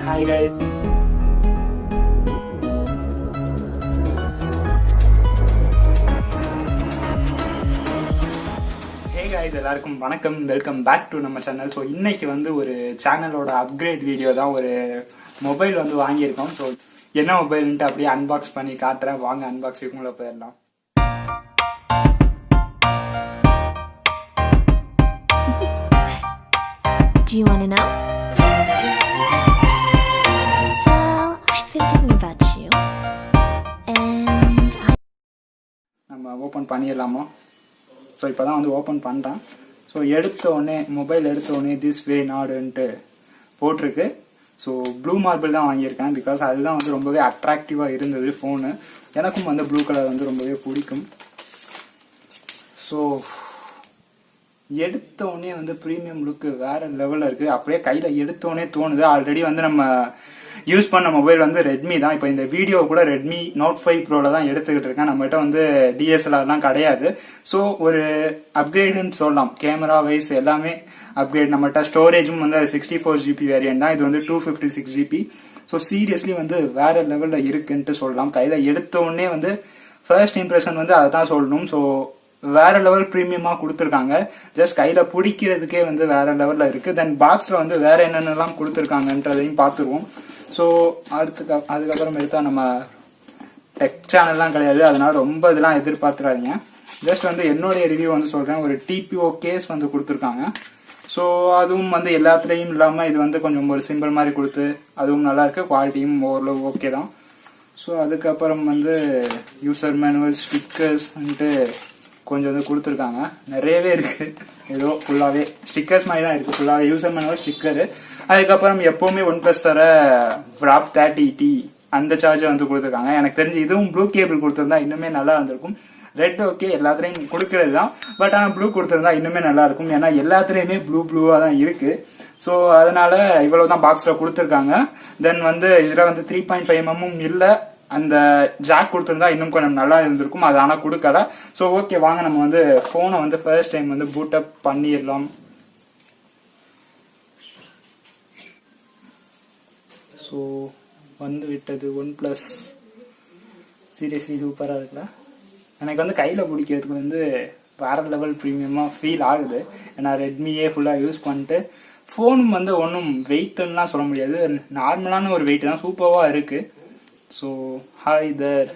Hi guys. Hey guys, எல்லாருக்கும் வணக்கம். Welcome back to நம்ம சேனல். ஸோ இன்னைக்கு வந்து ஒரு சேனலோட அப்கிரேட் வீடியோ தான். ஒரு மொபைல் வந்து வாங்கியிருக்கோம். ஸோ என்ன மொபைல்ன்ட்டு அப்படியே அன்பாக்ஸ் பண்ணி காட்டுறேன். வாங்க அன்பாக்ஸிங்குள்ள போயிடலாம். Do you want to know? Well, I've been thinking about you. And நம்ம ஓப்பன் பண்ணிடலாமா? ஸோ இப்போ தான் வந்து ஓப்பன் பண்ணுறேன். ஸோ மொபைல் எடுத்த உடனே திஸ் வே நாடுன்ட்டு போட்டிருக்கு. ஸோ ப்ளூ மார்பிள் தான் வாங்கியிருக்கேன். பிகாஸ் அதுதான் வந்து ரொம்பவே அட்ராக்டிவாக இருந்தது ஃபோனு. எனக்கும் வந்து ப்ளூ கலர் வந்து ரொம்பவே பிடிக்கும். ஸோ எடுத்தோடனே வந்து ப்ரீமியம் லுக்கு வேற லெவலில் இருக்குது. அப்படியே கையில் எடுத்தோடனே தோணுது. ஆல்ரெடி வந்து நம்ம யூஸ் பண்ண மொபைல் வந்து ரெட்மி தான். இப்போ இந்த வீடியோ கூட ரெட்மி நோட் 5 ப்ரோவில் தான் எடுத்துக்கிட்டு இருக்கேன். நம்மகிட்ட வந்து டிஎஸ்எல்ஆர்லாம் கிடையாது. ஸோ ஒரு அப்கிரேடுன்னு சொல்லலாம். கேமரா வைஸ் எல்லாமே அப்கிரேட். நம்மகிட்ட ஸ்டோரேஜும் வந்து 64 GB வேரியன்ட் தான். இது வந்து 256 GB. ஸோ சீரியஸ்லி வந்து வேற லெவலில் இருக்குன்ட்டு சொல்லலாம். கையில் எடுத்தோடனே வந்து ஃபர்ஸ்ட் இம்ப்ரெஷன் வந்து அதை தான் சொல்லணும். ஸோ வேற லெவல் ப்ரீமியமாக கொடுத்துருக்காங்க. ஜஸ்ட் கையில் பிடிக்கிறதுக்கே வந்து வேற லெவலில் இருக்குது. தென் பாக்ஸில் வந்து வேற என்னென்னலாம் கொடுத்துருக்காங்கன்றதையும் பார்த்துருவோம். ஸோ அதுக்கப்புறம் எடுத்தா நம்ம டெக் சேனல்லாம் கிடையாது. அதனால ரொம்ப இதெல்லாம் எதிர்பார்த்துறாதீங்க. ஜஸ்ட் வந்து என்னுடைய ரிவ்யூ வந்து சொல்கிறேன். ஒரு டிபிஓ கேஸ் வந்து கொடுத்துருக்காங்க. ஸோ அதுவும் வந்து எல்லாத்துலேயும் இல்லாமல் இது வந்து கொஞ்சம் ஒரு சிம்பிள் மாதிரி கொடுத்து அதுவும் நல்லா இருக்கு. குவாலிட்டியும் ஓரளவு ஓகே தான். ஸோ அதுக்கப்புறம் வந்து யூசர் மேனுவல் ஸ்டிக்கர்ஸ் வந்துட்டு கொஞ்சம் வந்து கொடுத்துருக்காங்க. நிறையவே இருக்குது. ஏதோ ஃபுல்லாகவே ஸ்டிக்கர்ஸ் மாதிரி தான் இருக்குது. ஃபுல்லாகவே யூசர் மேனுவல் ஸ்டிக்கரு. அதுக்கப்புறம் எப்போவுமே OnePlus தர WRAP 30T அந்த சார்ஜர் வந்து கொடுத்துருக்காங்க. எனக்கு தெரிஞ்சு இதுவும் ப்ளூ கேபிள் கொடுத்துருந்தா இன்னுமே நல்லா இருந்திருக்கும். ரெட் ஓகே எல்லாத்துலேயும் கொடுக்கறது தான். பட் ஆனால் ப்ளூ கொடுத்துருந்தா இன்னுமே நல்லா இருக்கும். ஏன்னா எல்லாத்துலேயுமே ப்ளூவாக தான் இருக்குது. ஸோ அதனால இவ்வளோ தான் பாக்ஸில் கொடுத்துருக்காங்க. தென் வந்து இதில் வந்து 3.5 mm இல்லை. அந்த ஜாக் கொடுத்துருந்தா இன்னும் கொஞ்சம் நல்லா இருந்திருக்கும். அது ஆனால் கொடுக்கல. ஸோ ஓகே வாங்க நம்ம வந்து ஃபோனை வந்து ஃபர்ஸ்ட் டைம் வந்து பூட் அப் பண்ணிடலாம். ஸோ வந்து விட்டது OnePlus. சீரியஸ்லி சூப்பராக இருக்குல்ல. எனக்கு வந்து கையில் பிடிக்கிறதுக்கு வந்து வேற லெவல் ப்ரீமியமாக ஃபீல் ஆகுது. ஏன்னா ரெட்மியே ஃபுல்லாக யூஸ் பண்ணிட்டு ஃபோனும் வந்து ஒன்றும் வெயிட்டுன்னெலாம் சொல்ல முடியாது. நார்மலான ஒரு வெயிட் தான். சூப்பராக இருக்குது. ஸோ ஹாய் தர்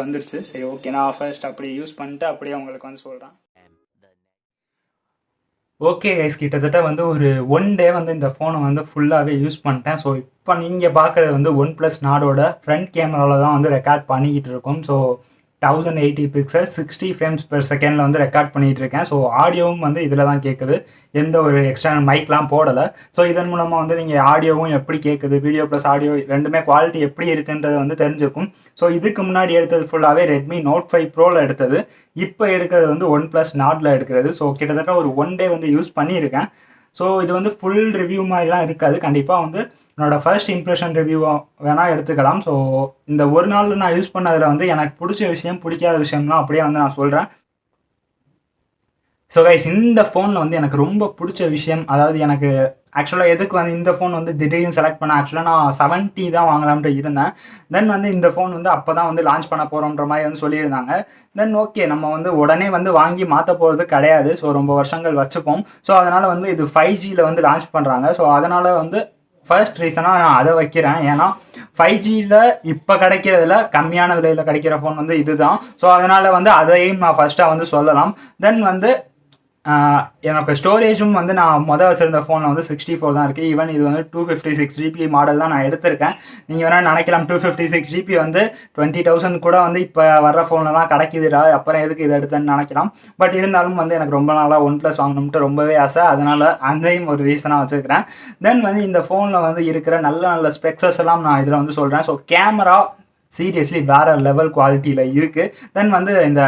வந்துருச்சு. சரி ஓகே நான் ஃபர்ஸ்ட் அப்படியே யூஸ் பண்ணிட்டு அப்படியே உங்களுக்கு வந்து சொல்கிறேன். ஓகே கைஸ், கிட்டத்தட்ட வந்து ஒரு 1 டே வந்து இந்த ஃபோனை வந்து ஃபுல்லாகவே யூஸ் பண்ணிட்டேன். ஸோ இப்போ நீங்கள் பார்க்குறது வந்து OnePlus நாடோட ஃப்ரண்ட் கேமராவில் தான் வந்து ரெக்கார்ட் பண்ணிக்கிட்டு இருக்கோம். So 1080 pixel 60 frames per second வந்து ரெக்கார்ட் பண்ணிட்டு இருக்கேன். ஸோ ஆடியோவும் வந்து இதில் தான் கேட்குது. எந்த ஒரு எக்ஸ்டர்னல் மைக்லாம் போடலை. ஸோ இதன் மூலமாக வந்து நீங்கள் ஆடியோவும் எப்படி கேட்குது, வீடியோ ப்ளஸ் ஆடியோ ரெண்டுமே குவாலிட்டி எப்படி இருக்குன்றது வந்து தெரிஞ்சிருக்கும். ஸோ இதுக்கு முன்னாடி எடுத்தது ஃபுல்லாகவே ரெட்மி நோட் 5 ப்ரோவில் எடுத்தது. இப்போ எடுக்கிறது வந்து OnePlus நாட்டில் எடுக்கிறது. ஸோ கிட்டத்தட்ட ஒரு 1 டே வந்து யூஸ் பண்ணியிருக்கேன். ஸோ இது வந்து ஃபுல் ரிவ்யூ மாதிரிலாம் இருக்காது. கண்டிப்பாக வந்து என்னோட ஃபர்ஸ்ட் இம்ப்ரெஷன் ரிவ்யூ வேணால் எடுத்துக்கலாம். ஸோ இந்த ஒரு நாள் நான் யூஸ் பண்ணதில் வந்து எனக்கு பிடிச்ச விஷயம் பிடிக்காத விஷயம்லாம் அப்படியே வந்து நான் சொல்கிறேன். ஸோ கைஸ், இந்த ஃபோனில் வந்து எனக்கு ரொம்ப பிடிச்ச விஷயம், அதாவது எனக்கு ஆக்சுவலாக எதுக்கு வந்து இந்த ஃபோன் வந்து திடீர்னு செலக்ட் பண்ணேன். ஆக்சுவலாக நான் 70 தான் வாங்கலாம்ட்டு இருந்தேன். தென் வந்து இந்த ஃபோன் வந்து அப்போ தான் வந்து லான்ச் பண்ண போகிறோன்ற மாதிரி வந்து சொல்லியிருந்தாங்க. தென் ஓகே நம்ம வந்து உடனே வந்து வாங்கி மாற்ற போகிறது கிடையாது. ஸோ ரொம்ப வருஷங்கள் வச்சுப்போம். ஸோ அதனால் வந்து இது 5Gயில் வந்து லான்ச் பண்ணுறாங்க. ஸோ அதனால் வந்து ஃபர்ஸ்ட் ரீசனாக நான் அதை வைக்கிறேன். ஏன்னா 5Gயில் இப்போ கிடைக்கிறதுல கம்மியான விலையில் கிடைக்கிற ஃபோன் வந்து இதுதான். ஸோ அதனால் வந்து அதையும் நான் ஃபர்ஸ்ட்டாக வந்து சொல்லலாம். தென் வந்து எனக்கு ஸ்டோரேஜும் வந்து நான் வச்சுருந்த ஃபோனில் வந்து 64 தான் இருக்குது. ஈவன் இது வந்து 256 GB மாடல் தான் நான் எடுத்திருக்கேன். நீங்கள் வேணால் நினைக்கலாம் 256 GB வந்து 20,000 கூட வந்து இப்போ வர்ற ஃபோன்லாம் கிடைக்குதுடா, அப்புறம் எதுக்கு இதை எடுத்தேன்னு நினைக்கலாம். பட் இருந்தாலும் வந்து எனக்கு ரொம்ப நாளாக OnePlus வாங்கணும்ட்டு ரொம்பவே ஆசை. அதனால் அதையும் ஒரு ரீசனாக வச்சுருக்கிறேன். தென் வந்து இந்த ஃபோனில் வந்து இருக்கிற நல்ல நல்ல ஸ்பெக்ஸஸ் எல்லாம் நான் இதில் வந்து சொல்கிறேன். ஸோ கேமரா சீரியஸ்லி வேறு லெவல் குவாலிட்டியில் இருக்குது. தென் வந்து இந்த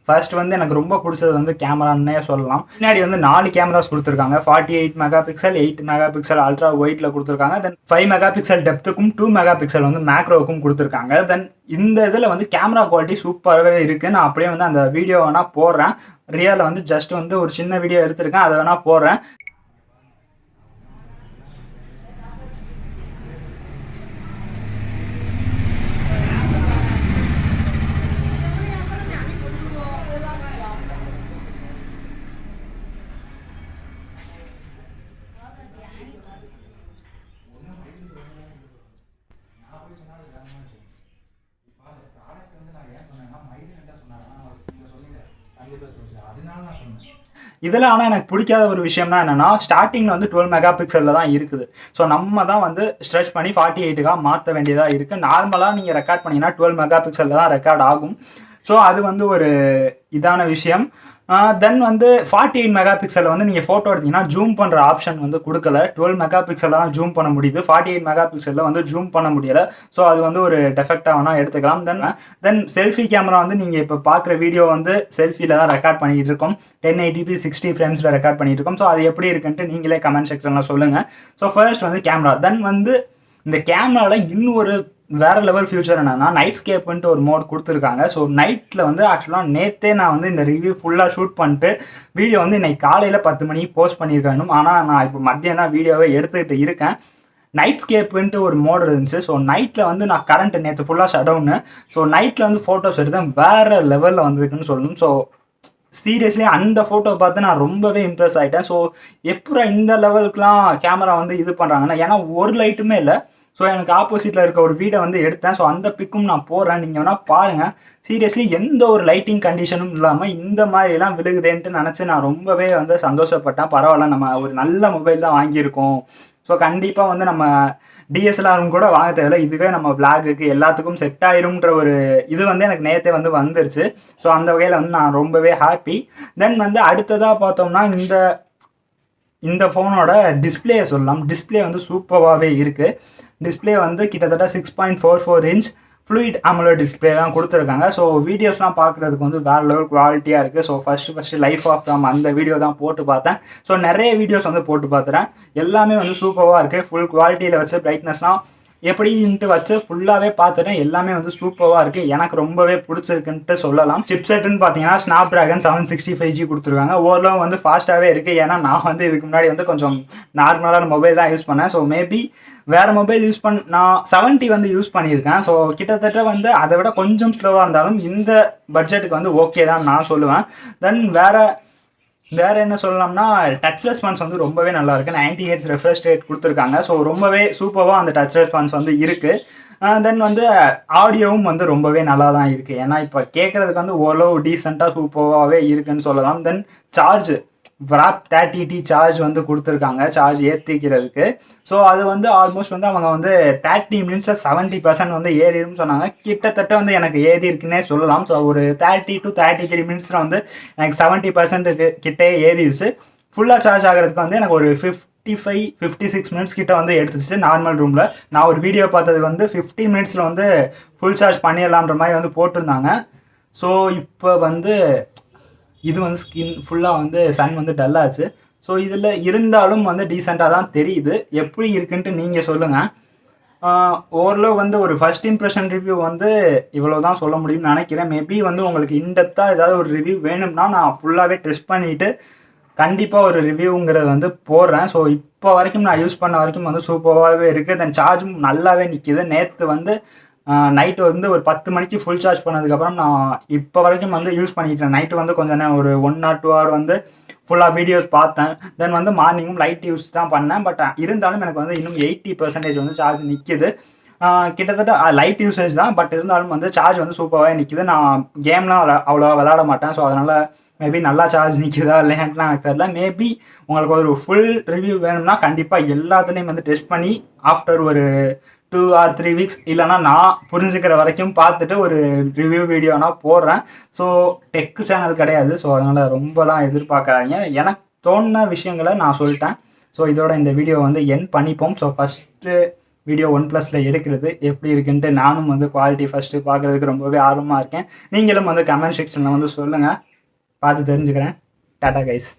ஃபர்ஸ்ட் வந்து எனக்கு ரொம்ப பிடிச்சது வந்து கேமரான்னே சொல்லலாம். பின்னாடி வந்து 4 கேமராஸ் கொடுத்துருக்காங்க. 48 மெகாபிக்சல், 8 மெகாபிக்சல் அல்ட்ரா ஒயிட்டில் கொடுத்துருக்காங்க. தென் 5 மெகாபிக்சல் டெப்த்துக்கும் 2 மெகாபிக்சல் வந்து மேக்ரோவுக்கும் கொடுத்துருக்காங்க. தென் இந்த இதில் வந்து கேமரா குவாலிட்டி சூப்பராகவே இருக்குது. நான் அப்படியே வந்து அந்த வீடியோ வேணால் போடுறேன். ரியலில் வந்து ஜஸ்ட் வந்து ஒரு சின்ன வீடியோ எடுத்திருக்கேன், அதை வேணால் போடுறேன். இதில் ஆனால் எனக்கு பிடிக்காத ஒரு விஷயம்னா என்னென்னா ஸ்டார்டிங்கில் வந்து 12 மெகா பிக்சலில் தான் இருக்குது. ஸோ நம்ம தான் வந்து ஸ்ட்ரெச் பண்ணி 48க்காக மாற்ற வேண்டியதாக இருக்குது. நார்மலாக நீங்கள் ரெக்கார்ட் பண்ணிங்கன்னா 12 மெகா பிக்சலில் தான் ரெக்கார்ட் ஆகும். ஸோ அது வந்து ஒரு இதான விஷயம். தென் வந்து 48 மெகா பிக்சலில் வந்து நீங்கள் ஃபோட்டோ எடுத்தீங்கன்னா ஜூம் பண்ணுற ஆப்ஷன் வந்து கொடுக்கல. 12 மெகா பிக்சலில் தான் ஜூம் பண்ண முடியுது, 48 மெகா பிக்சலில் வந்து ஜூம் பண்ண முடியலை. ஸோ அது வந்து ஒரு டெஃபெக்டாக வேணால் எடுத்துக்கலாம். தென் செல்ஃபி கேமரா வந்து நீங்கள் இப்போ பார்க்குற வீடியோ வந்து செல்ஃபியில் தான் ரெக்கார்ட் பண்ணிகிட்டு இருக்கோம். 1080p 60 ஃப்ரேம்ஸில் ரெக்கார்ட் பண்ணிகிட்டு இருக்கோம். ஸோ அது எப்படி இருக்குன்ட்டு நீங்களே கமெண்ட் செக்ஷனில் சொல்லுங்கள். ஸோ ஃபர்ஸ்ட் வந்து கேமரா. தென் வந்து இந்த கேமராவில் இன்னும் ஒரு வேறு லெவல் ஃபியூச்சர் என்னன்னா நைட் ஸ்கேப்ன்ட்டு ஒரு மோட் கொடுத்துருக்காங்க. ஸோ நைட்டில் வந்து ஆக்சுவலாக நேற்றே நான் வந்து இந்த ரிவ்யூ ஃபுல்லாக ஷூட் பண்ணிட்டு வீடியோ வந்து இன்னைக்கு காலையில் 10 மணிக்கு போஸ்ட் பண்ணியிருக்கணும். ஆனால் நான் இப்போ மதியம் தான் வீடியோவை எடுத்துக்கிட்டு இருக்கேன். நைட் ஸ்கேப்புன்ட்டு ஒரு மோட் இருந்துச்சு. ஸோ நைட்டில் வந்து நான் கரண்ட் நேற்று ஃபுல்லாக ஷட்டவுன்னு. ஸோ நைட்டில் வந்து ஃபோட்டோஸ் எடுத்தேன், வேறு லெவலில் வந்திருக்குன்னு சொல்லணும். ஸோ சீரியஸ்லி அந்த ஃபோட்டோ பார்த்து நான் ரொம்பவே இம்ப்ரெஸ் ஆகிட்டேன். ஸோ எப்போ இந்த லெவலுக்குலாம் கேமரா வந்து இது பண்ணுறாங்கன்னா, ஏன்னா ஒரு லைட்டுமே இல்லை. ஸோ எனக்கு ஆப்போசிட்டில் இருக்க ஒரு வீடை வந்து எடுத்தேன். ஸோ அந்த பிக்கும் நான் போடுறேன், நீங்கள் வேணால் பாருங்கள். சீரியஸ்லி எந்த ஒரு லைட்டிங் கண்டிஷனும் இல்லாமல் இந்த மாதிரிலாம் விழுகுதேன்ட்டு நினச்சி நான் ரொம்பவே வந்து சந்தோஷப்பட்டேன். பரவாயில்ல, நம்ம ஒரு நல்ல மொபைல் தான் வாங்கியிருக்கோம். ஸோ கண்டிப்பாக வந்து நம்ம டிஎஸ்எல்ஆரும் கூட வாங்க தேவையில்லை, இதுவே நம்ம விளாகுக்கு எல்லாத்துக்கும் செட் ஆயிரும்ன்ற ஒரு இது வந்து எனக்கு நேற்றே வந்து வந்துருச்சு. ஸோ அந்த வகையில் வந்து நான் ரொம்பவே ஹாப்பி. தென் வந்து அடுத்ததாக பார்த்தோம்னா இந்த ஃபோனோட டிஸ்பிளேயை சொல்லலாம். டிஸ்பிளே வந்து சூப்பராகவே இருக்குது. டிஸ்பிளே வந்து கிட்டத்தட்ட 6.44 இன்ச் ஃப்ளூயிட் AMOLED டிஸ்பிளே தான் கொடுத்துருக்காங்க. ஸோ வீடியோஸ்லாம் பார்க்குறதுக்கு வந்து வேறு லெவல் குவாலிட்டியாக இருக்குது. ஸோ ஃபஸ்ட்டு லைஃப் ஆஃப் ரம் அந்த வீடியோ தான் போட்டு பார்த்தேன். ஸோ நிறைய வீடியோஸ் வந்து போட்டு பார்த்துறேன், எல்லாமே வந்து சூப்பராக இருக்குது. ஃபுல் குவாலிட்டியில் வச்சு பிரைட்னஸ்னால் எப்படின்ட்டு வச்சு ஃபுல்லாகவே பார்த்துட்டேன், எல்லாமே வந்து சூப்பராக இருக்குது. எனக்கு ரொம்பவே பிடிச்சிருக்குன்ட்டு சொல்லலாம். சிப்செட்டுன்னு பார்த்தீங்கன்னா ஸ்னாப்ட்ராகன் 765G கொடுத்துருக்காங்க. ஓரளவு வந்து ஃபாஸ்ட்டாகவே இருக்குது. ஏன்னா நான் வந்து இதுக்கு முன்னாடி வந்து கொஞ்சம் நார்மலான மொபைல் தான் யூஸ் பண்ணேன். ஸோ மேபி வேறு மொபைல் நான் 70 வந்து யூஸ் பண்ணியிருக்கேன். ஸோ கிட்டத்தட்ட வந்து அதை விட கொஞ்சம் ஸ்லோவாக இருந்தாலும் இந்த பட்ஜெட்டுக்கு வந்து ஓகே தான் நான் சொல்லுவேன். தென் வேறு என்ன சொல்லலாம்னா டச் ரெஸ்பான்ஸ் வந்து ரொம்பவே நல்லா இருக்குது. 90 Hz ரெஃப்ரெஷ் ரேட் கொடுத்துருக்காங்க. ஸோ ரொம்பவே சூப்பராக அந்த டச் ரெஸ்பான்ஸ் வந்து இருக்குது. தென் வந்து ஆடியோவும் வந்து ரொம்பவே நல்லா தான் இருக்குது. ஏன்னா இப்போ கேட்குறதுக்கு வந்து ஓரளவு டீசெண்டாக சூப்பராகவே இருக்குதுன்னு சொல்லலாம். தென் சார்ஜ் WRAP 30T சார்ஜ் வந்து கொடுத்துருக்காங்க, சார்ஜ் ஏற்றிக்கிறதுக்கு. ஸோ அது வந்து ஆல்மோஸ்ட் வந்து அவங்க வந்து 30 மினிட்ஸில் 70% வந்து ஏறிடும்னு சொன்னாங்க. கிட்டத்தட்ட வந்து எனக்கு ஏறி இருக்குன்னே சொல்லலாம். ஸோ ஒரு 30 to 33 மினிட்ஸில் வந்து எனக்கு 70% கிட்டே ஏறிடுச்சு. ஃபுல்லாக சார்ஜ் ஆகிறதுக்கு வந்து எனக்கு ஒரு 55-56 மினிட்ஸ் கிட்ட வந்து எடுத்துச்சு நார்மல் ரூமில். நான் ஒரு வீடியோ பார்த்ததுக்கு வந்து 50 மினிட்ஸில் வந்து ஃபுல் சார்ஜ் பண்ணிடலான்ற மாதிரி வந்து போட்டிருந்தாங்க. ஸோ இப்போ வந்து இது வந்து ஸ்கின் ஃபுல்லாக வந்து சன் வந்து டல்லாச்சு. ஸோ இதில் இருந்தாலும் வந்து டீசெண்டாக தான் தெரியுது. எப்படி இருக்குன்ட்டு நீங்கள் சொல்லுங்கள். ஓரளவு வந்து ஒரு ஃபர்ஸ்ட் இம்ப்ரெஷன் ரிவ்யூ வந்து இவ்வளோ தான் சொல்ல முடியும்னு நினைக்கிறேன். மேபி வந்து உங்களுக்கு இன்டெப்த்தாக ஏதாவது ஒரு ரிவ்யூ வேணும்னா நான் ஃபுல்லாகவே டெஸ்ட் பண்ணிவிட்டு கண்டிப்பாக ஒரு ரிவ்யூங்கிறது வந்து போடுறேன். ஸோ இப்போ வரைக்கும் நான் யூஸ் பண்ண வரைக்கும் வந்து சூப்பராகவே இருக்குது. தென் சார்ஜும் நல்லாவே நிற்கிது. நேற்று வந்து நைட்டு வந்து ஒரு 10 மணிக்கு ஃபுல் சார்ஜ் பண்ணதுக்கப்புறம் நான் இப்போ வரைக்கும் வந்து யூஸ் பண்ணிக்கிட்டேன். நைட்டு வந்து கொஞ்சம் நேரம் ஒரு 1 or 2 hour வந்து ஃபுல்லாக வீடியோஸ் பார்த்தேன். தென் வந்து மார்னிங்கும் லைட் யூஸ் தான் பண்ணேன். பட் இருந்தாலும் எனக்கு வந்து இன்னும் 80% வந்து சார்ஜ் நிற்கிது. கிட்டத்தட்ட லைட் யூசேஜ் தான், பட் இருந்தாலும் வந்து சார்ஜ் வந்து சூப்பராகவே நிற்கிது. நான் கேம்லாம் அவ்வளோவா விளாட மாட்டேன். ஸோ அதனால் மேபி நல்லா சார்ஜ் நிற்கிதா இல்லையான்ட்டுலாம் எனக்கு தெரியல. மேபி உங்களுக்கு ஒரு ஃபுல் ரிவ்யூ வேணும்னா கண்டிப்பாக எல்லாத்துலேயும் வந்து டெஸ்ட் பண்ணி ஆஃப்டர் ஒரு 2 or 3 weeks இல்லைனா நான் புரிஞ்சுக்கிற வரைக்கும் பார்த்துட்டு ஒரு ரிவ்யூ வீடியோனா போடுறேன். ஸோ டெக் சேனல் கிடையாது. ஸோ அதனால் ரொம்பலாம் எதிர்பார்க்காதீங்க. எனக்கு தோணுன விஷயங்களை நான் சொல்லிட்டேன். ஸோ இதோட இந்த வீடியோ வந்து எண்ட் பண்ணிப்போம். ஸோ ஃபஸ்ட்டு வீடியோ OnePlusல எடுக்கிறது எப்படி இருக்குன்ட்டு நானும் வந்து குவாலிட்டி ஃபஸ்ட்டு பார்க்குறதுக்கு ரொம்பவே ஆர்வமாக இருக்கேன். நீங்களும் வந்து கமெண்ட் செக்ஷனில் வந்து சொல்லுங்கள், பார்த்து தெரிஞ்சுக்கிறேன். டாடா கைஸ்.